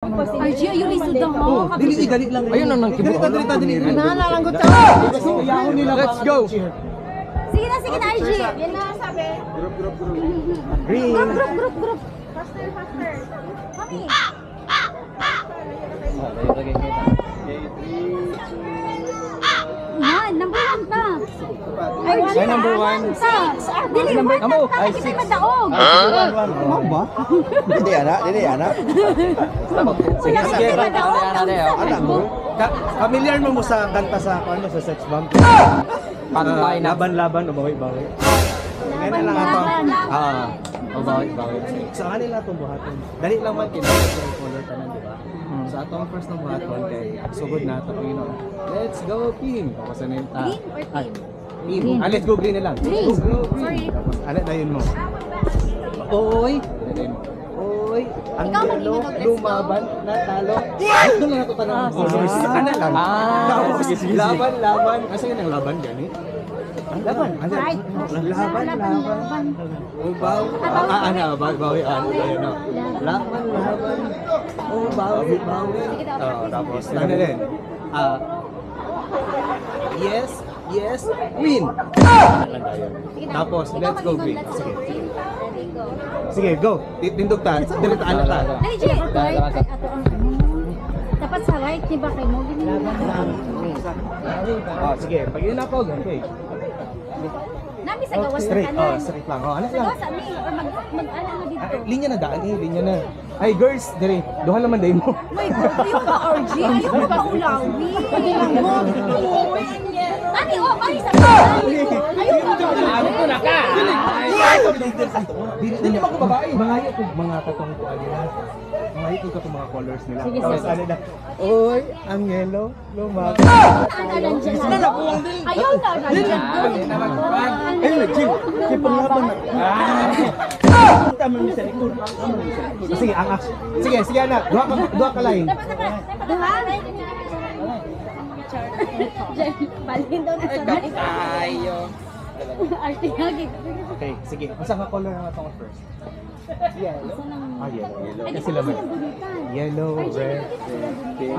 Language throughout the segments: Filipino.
RG, ayun lisod na ha. Dili lang. Ayun ang nangkibo. Dili. Nananalangot ka. Let's go. Sige na, RG. Yan na sabi. Group. Green. Group. Faster. Mami. Yan, number 1 na. Ay, number 1. Dili, Number 1 amo. na. Ay, Kasi six. madaog. Ano ba? Dili ana. Sige. Anak mo. Familiar mo sa kanta sa ano sa Sex Bomb? Pantay na. Laban o bawi. Ngayon lang ato. Bawi. Sa kanila itong buhaton. Dali lang man kinahanglan sa color tanan, di ba? Sa atong first na buhaton kay sugod na ito, Panginoon. Let's go team. Tapos ano yung Green or team? team. Let's go green na lang. Green. Let's go green. Sorry. Tapos ano na yun mo? Oy. Oy. Ang Ikaw yellow, mag-ingat, let's go. lumaban, natalo. Ito na ito tanong colors. Ano lang? Tapos sige. laban. Kasi yun ang laban gani? Laban. Right. Laban. Ubaw. Bawi. Laban. Bawi. Tapos ano din? Yes, win. Tapos let's go green. Sige. Sige, go. Tindog ta. Diretso ala ta. Dali, G. Dapat sa right, di ba kayo mo? Sige, pag yun ako, okay. Nami sa gawas na Straight. kanan. Straight lang. Ano Sa lang? gawas, ami. Or mag-ano na dito. Linya na daan linya na. Ay, girls, dire. Duha naman day mo. My God, ayaw ka, RG. Ayaw ka paulawi. Ani, ay, sa ayaw ka Dili mo ko babae. Mga katong kuan nila. Mga mga colors nila. Sige. Ano na? Oy, ang yellow, lumag. ayaw na, nandiyan. Ay, nag-chill. Kaya panglaban na. Tama mo sa likod. Sige, ang action. Sige anak. Duha ka line. Duha? Balhin daw na sa right. Tayo. Arte hagi. Okay, sige. Masa ka color na itong first? Yellow. Yellow. Kasi laman. Yellow, red.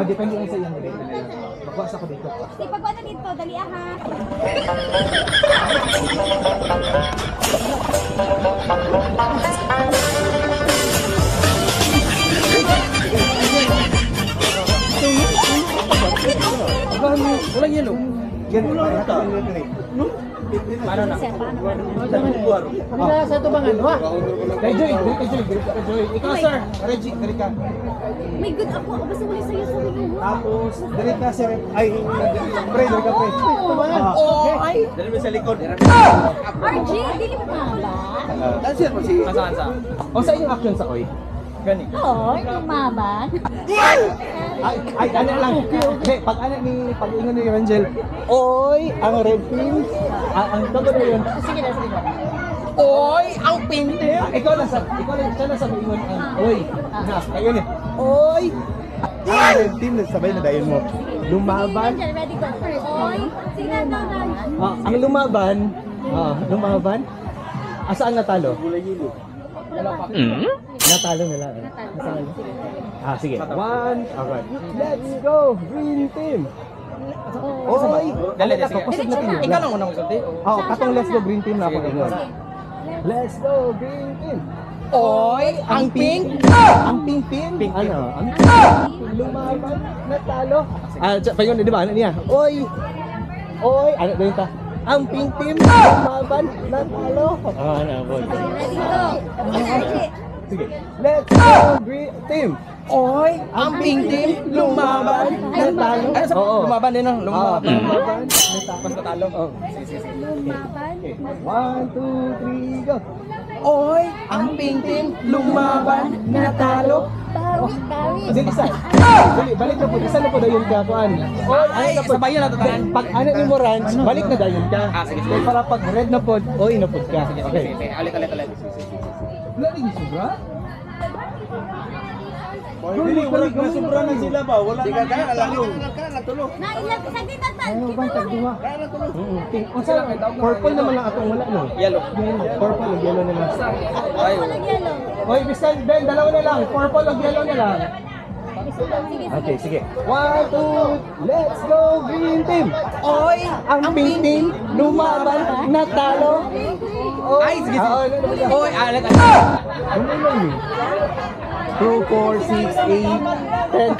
Depende lang sa iyong red. Magbukas ako dito. Ipagawa na dito, dali aha. Walang yellow. Yellow ka. Paano na? Sa tubangan, ha? Kay Joy. Ikaw, sir. Reggie, dali ka. My God, ako basta wala sa'yo sa mga. Tapos, dali ka, sir. Ay, pre, dali ka, pre. Ay. Dali mo sa likod. RG, dili mo pa wala. Saan? O sa inyong action sa Oy? Gani. Hoy, lumaban. Ay, ano lang. Hindi, pag pag-ingon ni Rangel, Oy, ang red team. Ang tago na yun. Sige na. Oy, ang pindi. Ikaw lang siya na sabi ingon ang Oy. Ayun eh. Oy, ang red team, sabay na dayon mo. Lumaban. Ready, go first. Hoy, sige na. Ang lumaban. Saan natalo? Natalo nila. Sige. One. Alright. Let's go, green team. Oy. Dali. Kusog na team. Ikaw nang unang magsulti. Katong let's go green team na ako ingon. Let's go green team. Oy, ang pink. Ang pink team. Ano? Ang lumaban. Natalo. Pa yun, di ba? Ano niya? Oy. Ano ba yun ta? Ang pink team. Lumaban. Natalo. Ano, boy. Ready, go. Sige. Let's go green team. Oy, ang pink team lumaban. Natalo. Lumaban din ang lumaban. Lumaban. Tapos natalo. Lumaban. Okay. 1, 2, 3, go. Oy, ang pink team lumaban. Natalo. Bawi. Isa. Balik na po. Isa na po dayon ka kuan. Ay, sabay yun natutaan. Pag ano ni mo ranch, balik na dayon ka. Sige. Kaya para pag red na pod, oy na pod ka. Okay. Ulit. Wala rin sobra. Dili, wala na sobra na sila ba? Wala na natulog. Na ilang saglit na tan. Ano bang tagduwa? Pink. Purple naman lang atong wala no. Yellow. Purple o yellow na lang. Walang yellow. Oy, Bistan Ben, dalawa na lang. Purple o yellow na lang. Okay, sige. 1, 2, let's go, green team! Oy, Ang pink team, lumaban, natalo. Ay, sige, sige. Oy, alat. Ano lang eh? 2, 4, 6, 8, 10.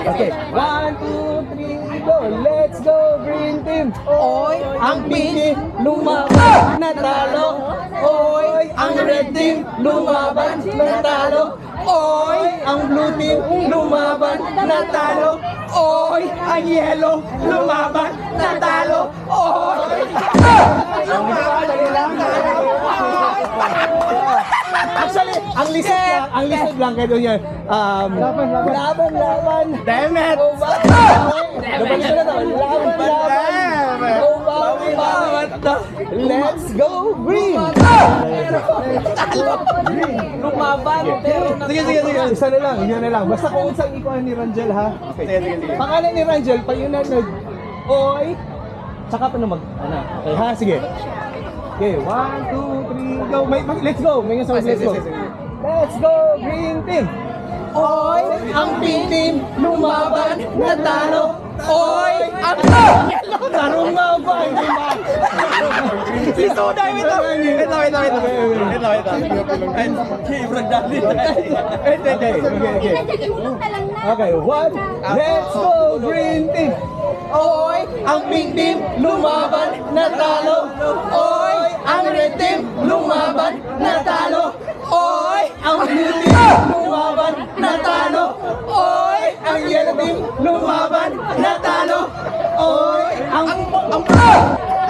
Okay, 1, 2, 3, go! Let's go, green team! Oy, Ang pink team, lumaban, natalo. Oy, ang red team, lumaban, natalo. Oy, ang blue team, lumaban, natalo. Oy, ang yellow, lumaban, natalo. Oy! Actually, ang lisod lang kayo yan. Laban. Damn it! Let's go green! lumaban pero Sige. Isa na lang, yun na lang. Basta kung saan ikuha ni Rangel, ha? Okay. Sige. Pangalan ni Rangel, pag yun na oy, tsaka pa na ano. Okay, ha? Sige. Okay, 1, 2, 3, go. Let's go. May nga let's go. Let's go, green team! Oy, ang pink team, lumaban, natalo. Oy, ang lumaban, Ito. Okay, 1, let's go, green team! Oy, ang pink team, lumaban, natalo. Oy, ang red team, lumaban, natalo. Oy, ang blue team, lumaban, natalo. Oy, ang yellow team, lumaban, natalo. Oy, ang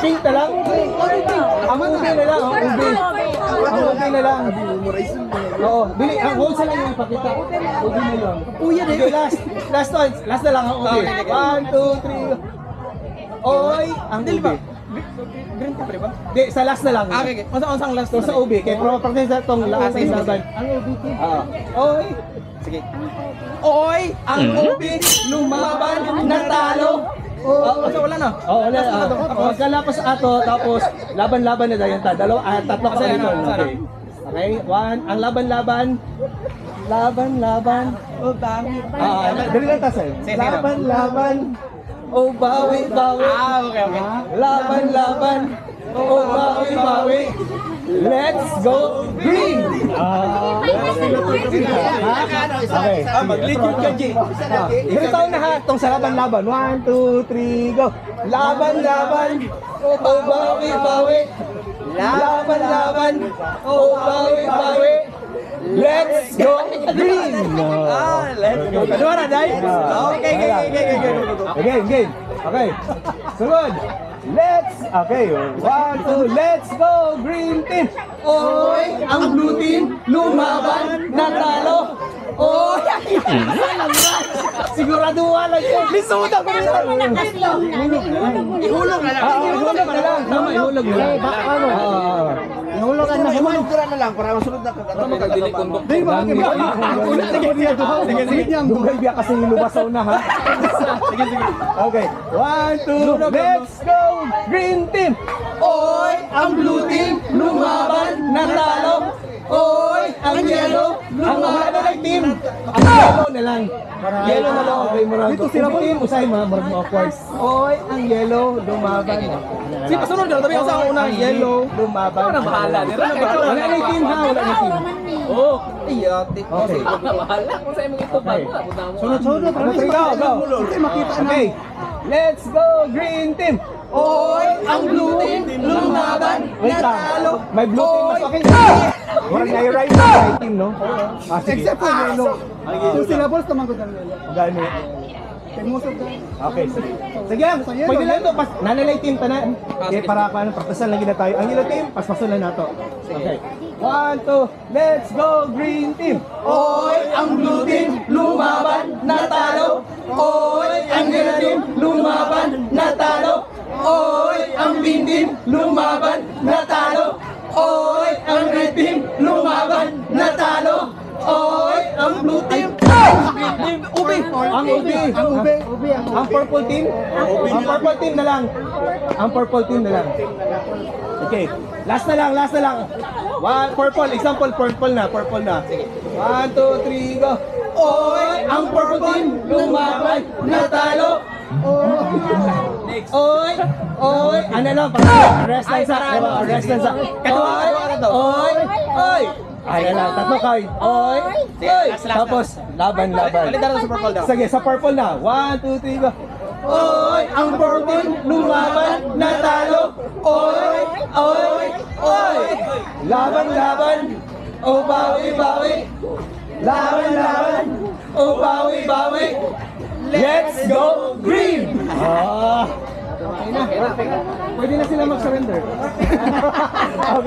pink na lang. Ang ubi na lang, ang ubi na lang. Oo, bili, ang whole sa lang yung ipakita. Ubi na lang. Okay, last na lang ang ubi. 1, 2, 3. Oy, ang ubi. Green ka ba? Di, sa last na lang. Okay. Masang last So, sa ubi, kaya practice na itong last sige, na sige. laban. Ang ubi, oy, Sige. Oy, ang ubi, lumaban, natalo. so wala na. Wala. Magkalapas ato, tapos laban-laban na dahil tatlo ka sa dito. Okay. Okay, 1, ang laban-laban. Laban. Oh, dami. Dali lang tasay. Sige. Laban. Oh, bawi. Okay. Laban. Oh, bawi. Let's go green! Okay. Mag-liquid ka, G. Ilang taon na ha itong sa laban-laban? 1, 2, 3, go! Laban! Oh, bawi! Laban! Oh, bawi! Let's go green! Let's go. Ano na, Day? Okay. Game. Okay. Sunod. Okay. 1, 2, let's go green team. Oy, ang blue team, lumaban, natalo. Oy, sigurado wala yun. Lisuda ko rin. Ihulog na lang. Ihulog na lang. Tama, ihulog na lang. Ihulog na lang. Ihulog ko na lang para masunod na kagano. Di ba? Sige. Dugay biya kasi nilubasaw na ha. Sige. Okay. 1, 2, let's go green team. Oy, ang blue team, lumaban, natalo. Oy, ang yellow, lumaban team. Ang yellow na lang. Yellow na lang. Okay, marami. Dito sila po team. Usay mga marami awkward. Oy, ang yellow, lumaban. Sige, pasunod ka. Tabi ako sa una. Yellow. Lumaban. Ano na bahala? Wala na yung team ha. Wala na yung team. Oh, iyate. Okay. Bahala kung sa'yo mong ito pa. Sunod. Go. Okay. Let's go, green team. Oy, ang blue team, lumaban, natalo. May blue team mas okay. Warang na yung right team, no? Sige. Except for yellow. Two syllables naman ko gani. Okay, sige. Sige, pwede lang ito. Nanalay team pa na. Okay, para paano, praktasan lang gina tayo. Ang yellow team, paspason na nato. Okay. 1, 2, let's go green team. Oy, ang blue team, lumaban, natalo. Oy, ang yellow team, lumaban, natalo. Oy, ang pink team, lumaban, natalo. Oy, ang red team, lumaban, natalo. Oy, ang blue team. Ubi! Ang ubi! Ang purple team? Ang purple team na lang. Ang purple team na lang. Okay. Last na lang. One, purple. Example, purple na. Sige. 1, 2, 3, go. Oy, ang purple team lumaban, natalo. Next. Oy, ano lang, rest lang sa. Oy. Ano lang, tatlo kayo. Oy. last na. Tapos, laban. Balik tayo sa purple daw. Sige, sa purple na. 1, 2, 3, go. Oy, ang purple lumaban, natalo. Oy. Laban. O bawi. Laban. O bawi. Let's go green! Okay na. Pwede na sila mag-surrender. Okay.